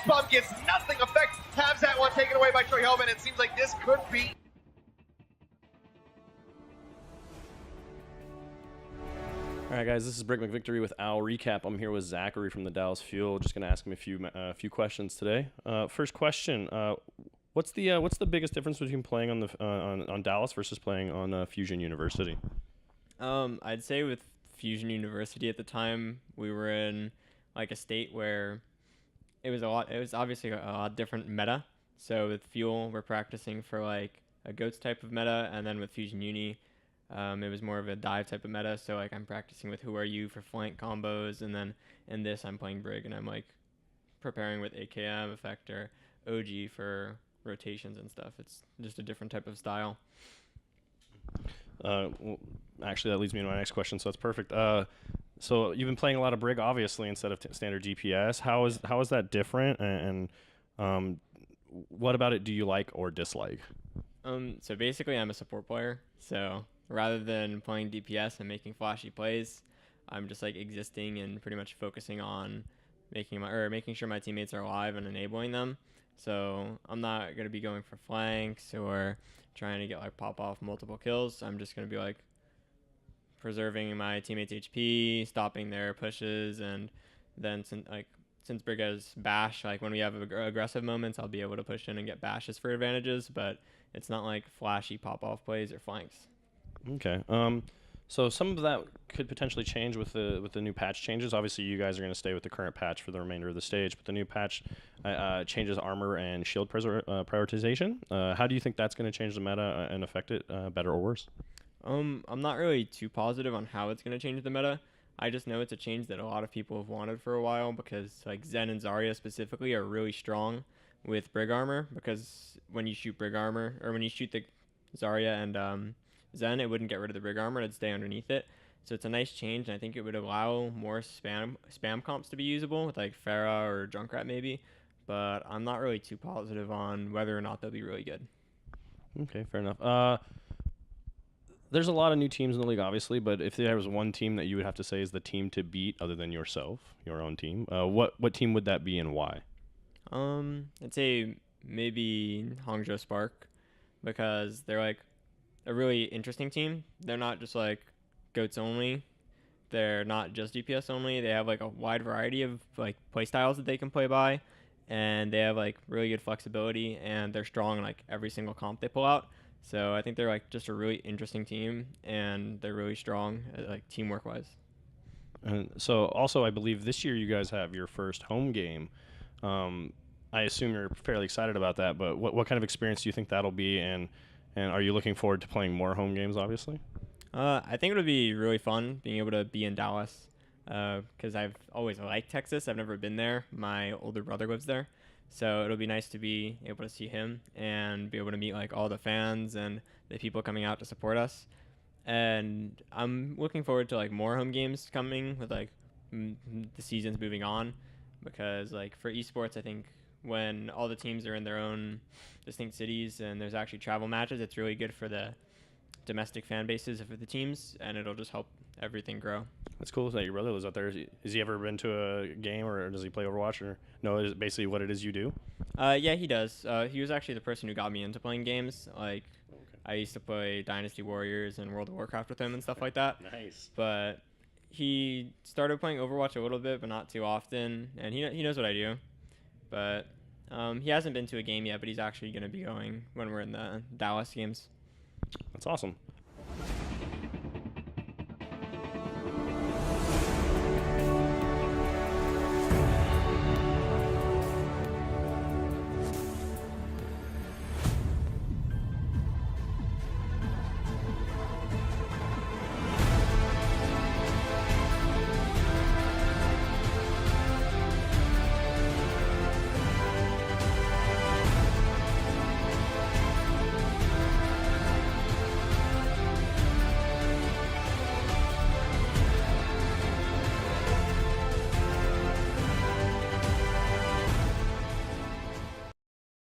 bomb gets nothing effect. Has that one taken away by Troy Hellman. It seems like this could be. All right, guys, this is Brick McVictory with Owl Recap. I'm here with ZachaREEE from the Dallas Fuel. Just going to ask him a few questions today. First question: what's the biggest difference between playing on Dallas versus playing on Fusion University? I'd say with Fusion University at the time, we were in like a state where it was obviously a lot different meta. So with Fuel, we're practicing for like a GOATS type of meta, and then with Fusion Uni, it was more of a dive type of meta. So like I'm practicing with Who Are You for flank combos, and then in this I'm playing Brig, and I'm like preparing with AKM, Effector, OG for rotations and stuff. It's just a different type of style. Well, actually, that leads me to my next question, so that's perfect. So you've been playing a lot of Brig, obviously, instead of standard DPS. How is that different, and what about it do you like or dislike? So basically, I'm a support player. So rather than playing DPS and making flashy plays, I'm just like existing and pretty much focusing on making sure my teammates are alive and enabling them. So I'm not gonna be going for flanks or trying to get like pop off multiple kills. I'm just gonna be like preserving my teammates' HP, stopping their pushes, and then since Brig has bash, like when we have aggressive moments, I'll be able to push in and get bashes for advantages. But it's not like flashy pop off plays or flanks. Okay. So some of that could potentially change with the new patch changes. Obviously, you guys are going to stay with the current patch for the remainder of the stage, but the new patch changes armor and shield prioritization. How do you think that's going to change the meta and affect it better or worse? I'm not really too positive on how it's going to change the meta. I just know it's a change that a lot of people have wanted for a while, because like Zen and Zarya specifically are really strong with Brig armor, because when you shoot Brig armor, or when you shoot the Zarya and Zen, it wouldn't get rid of the Brig armor, it'd stay underneath it. So it's a nice change, and I think it would allow more spam comps to be usable with like Pharah or Junkrat maybe, but I'm not really too positive on whether or not they'll be really good. Okay, fair enough. There's a lot of new teams in the league, obviously, but if there was one team that you would have to say is the team to beat other than yourself, your own team, what team would that be and why? I'd say maybe Hangzhou Spark, because they're like a really interesting team. They're not just like GOATS only. They're not just DPS only. They have like a wide variety of like play styles that they can play by, and they have like really good flexibility, and they're strong in like every single comp they pull out. So I think they're like just a really interesting team, and they're really strong like teamwork wise. And so also, I believe this year you guys have your first home game. I assume you're fairly excited about that, but what kind of experience do you think that'll be, and are you looking forward to playing more home games, obviously? I think it would be really fun being able to be in Dallas, because I've always liked Texas. I've never been there. My older brother lives there. So it'll be nice to be able to see him and be able to meet like all the fans and the people coming out to support us. And I'm looking forward to like more home games coming with like the seasons moving on, because like for esports, I think when all the teams are in their own distinct cities and there's actually travel matches, it's really good for the domestic fan bases of the teams, and it'll just help everything grow. That's cool that your brother lives out there. Has he ever been to a game, or does he play Overwatch, or no? Is it basically what it is you do? Yeah, he does. He was actually the person who got me into playing games. Like, I used to play Dynasty Warriors and World of Warcraft with him and stuff like that. Nice. But he started playing Overwatch a little bit, but not too often. And he knows what I do. But he hasn't been to a game yet, but he's actually going to be going when we're in the Dallas games. That's awesome.